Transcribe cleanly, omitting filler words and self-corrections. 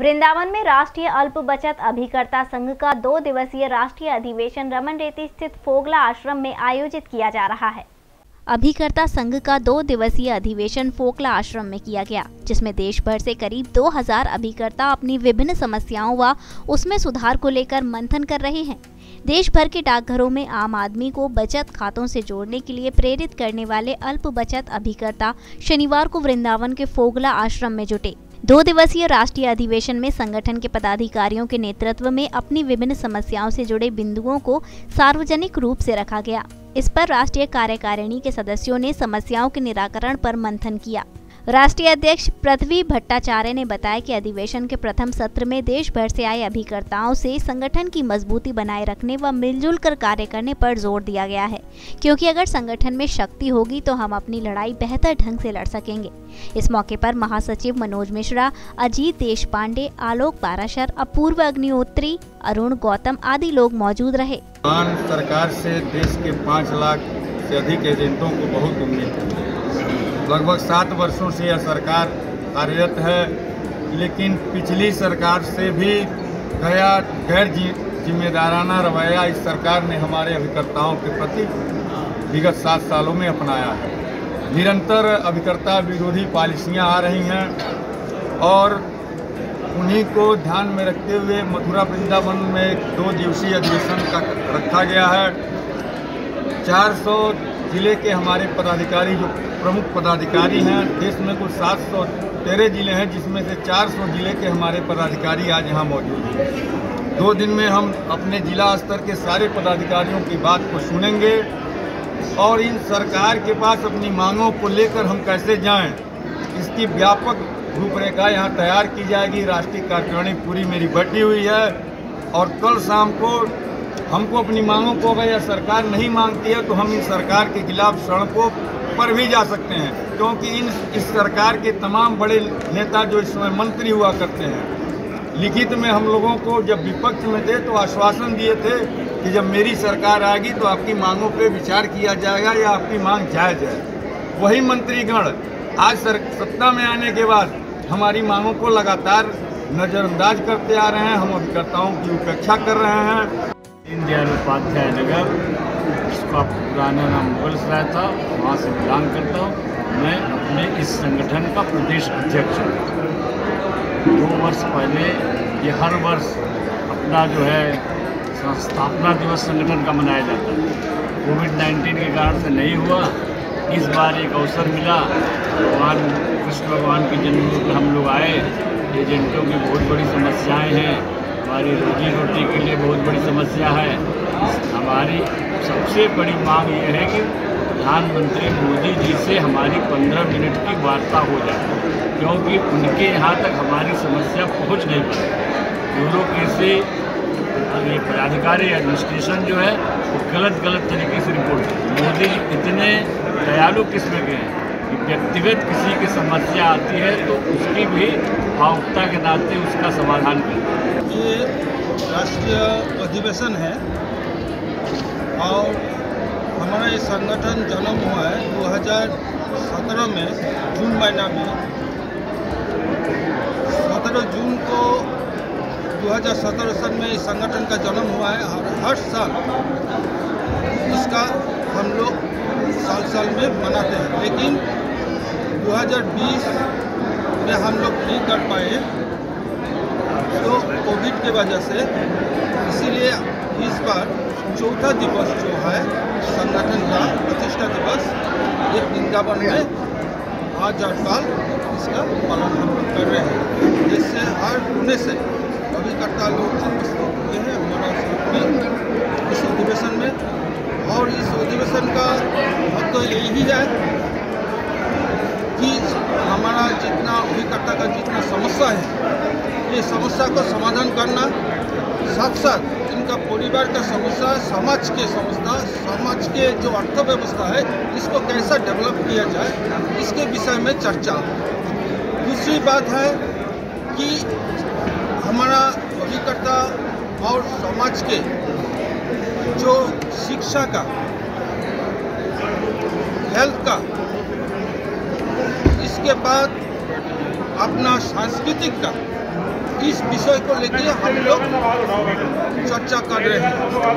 वृंदावन में राष्ट्रीय अल्प बचत अभिकर्ता संघ का 2 दिवसीय राष्ट्रीय अधिवेशन रमन रेती स्थित फोगला आश्रम में आयोजित किया जा रहा है। अभिकर्ता संघ का 2 दिवसीय अधिवेशन फोगला आश्रम में किया गया, जिसमें देश भर से करीब 2000 अभिकर्ता अपनी विभिन्न समस्याओं व उसमें सुधार को लेकर मंथन कर रहे हैं। देश भर के डाकघरों में आम आदमी को बचत खातों से जोड़ने के लिए प्रेरित करने वाले अल्प बचत अभिकर्ता शनिवार को वृंदावन के फोगला आश्रम में जुटे। 2 दिवसीय राष्ट्रीय अधिवेशन में संगठन के पदाधिकारियों के नेतृत्व में अपनी विभिन्न समस्याओं से जुड़े बिंदुओं को सार्वजनिक रूप से रखा गया। इस पर राष्ट्रीय कार्यकारिणी के सदस्यों ने समस्याओं के निराकरण पर मंथन किया। राष्ट्रीय अध्यक्ष पृथ्वी भट्टाचार्य ने बताया कि अधिवेशन के प्रथम सत्र में देश भर से आए अभिकर्ताओं से संगठन की मजबूती बनाए रखने व मिलजुल कर कार्य करने पर जोर दिया गया है, क्योंकि अगर संगठन में शक्ति होगी तो हम अपनी लड़ाई बेहतर ढंग से लड़ सकेंगे। इस मौके पर महासचिव मनोज मिश्रा, अजीत देशपांडे, आलोक पाराशर, अपूर्व अग्निहोत्री, अरुण गौतम आदि लोग मौजूद रहे। सरकार से देश के 5 लाख से अधिक एजेंटों को बहुत उम्मीद है। लगभग 7 वर्षों से यह सरकार कार्यरत है, लेकिन पिछली सरकार से भी गैर जिम्मेदाराना रवैया इस सरकार ने हमारे अभिकर्ताओं के प्रति विगत 7 सालों में अपनाया है। निरंतर अभिकर्ता विरोधी पॉलिसियां आ रही हैं और उन्हीं को ध्यान में रखते हुए मथुरा वृंदावन में 2 दिवसीय अधिवेशन का रखा गया है। 400 जिले के हमारे पदाधिकारी जो प्रमुख पदाधिकारी हैं, देश में कुल 713 जिले हैं, जिसमें से 400 जिले के हमारे पदाधिकारी आज यहाँ मौजूद हैं। 2 दिन में हम अपने जिला स्तर के सारे पदाधिकारियों की बात को सुनेंगे और इन सरकार के पास अपनी मांगों को लेकर हम कैसे जाएं, इसकी व्यापक रूपरेखा यहाँ तैयार की जाएगी। राष्ट्रीय कार्यकारिणी पूरी मेरी बैठी हुई है और कल शाम को हमको अपनी मांगों को अगर यह सरकार नहीं मांगती है तो हम इन सरकार के खिलाफ सड़कों पर भी जा सकते हैं, क्योंकि इस सरकार के तमाम बड़े नेता जो इस समय मंत्री हुआ करते हैं, लिखित में हम लोगों को जब विपक्ष में थे तो आश्वासन दिए थे कि जब मेरी सरकार आएगी तो आपकी मांगों पे विचार किया जाएगा या आपकी मांग जायज़ है। वही मंत्रीगण आज सत्ता में आने के बाद हमारी मांगों को लगातार नज़रअंदाज करते आ रहे हैं। हम अभिकर्ताओं की उपेक्षा कर रहे हैं। दीनदयाल उपाध्याय नगर, इसका पुराना नाम मुगल सराय था, वहाँ से बिलोंग करता हूँ। मैं अपने इस संगठन का प्रदेश अध्यक्ष हूँ। 2 वर्ष पहले ये हर वर्ष अपना जो है स्थापना दिवस संगठन का मनाया जाता है। कोविड-19 के कारण से नहीं हुआ। इस बार एक अवसर मिला, भगवान कृष्ण भगवान की जन्मदिन पर हम लोग आए। एजेंटों की बहुत बड़ी समस्याएं हैं, हमारी रोजी रोटी के लिए बहुत बड़ी समस्या है। हमारी सबसे बड़ी मांग ये है कि प्रधानमंत्री मोदी जी से हमारी 15 मिनट की वार्ता हो जाए, क्योंकि उनके यहाँ तक हमारी समस्या पहुँच नहीं पाई। ब्यूरोक्रेसी, ये पदाधिकारी एडमिनिस्ट्रेशन जो है वो गलत तरीके से रिपोर्ट करते हैं। मोदी जी इतने दयालु किस्म के हैं कि व्यक्तिगत किसी की समस्या आती है तो उसकी भी भावुकता के नाते उसका समाधान करते हैं। ये राष्ट्रीय अधिवेशन है और हमारा ये संगठन जन्म हुआ है 2017 में, जून महीना में। 17 जून को 2017 सन में इस संगठन का जन्म हुआ है और हर साल इसका हम लोग साल में मनाते हैं, लेकिन 2020 में हम लोग नहीं कर पाए तो कोविड के वजह से, इसीलिए इस बार 4था दिवस जो है संगठन का प्रतिष्ठा दिवस ये वृंदावन में आज 8 साल इसका पालन हम लोग कर रहे हैं। जिससे हर कोने से अभिकर्ता लोग उपस्थित हुए हैं हमारा इस अधिवेशन में। और इस अधिवेशन का तो यही है कि हमारा जितना अभिकर्ता का जितना समस्या है, ये समस्या को समाधान करना, साथ साथ इनका परिवार का समस्या, समाज के समस्या, समाज के जो अर्थव्यवस्था है इसको कैसा डेवलप किया जाए, इसके विषय में चर्चा। दूसरी बात है कि हमारा अभिकर्ता और समाज के जो शिक्षा का, हेल्थ का, इसके बाद अपना सांस्कृतिक का, किस विषय को लेके हम लोग चर्चा कर रहे हैं।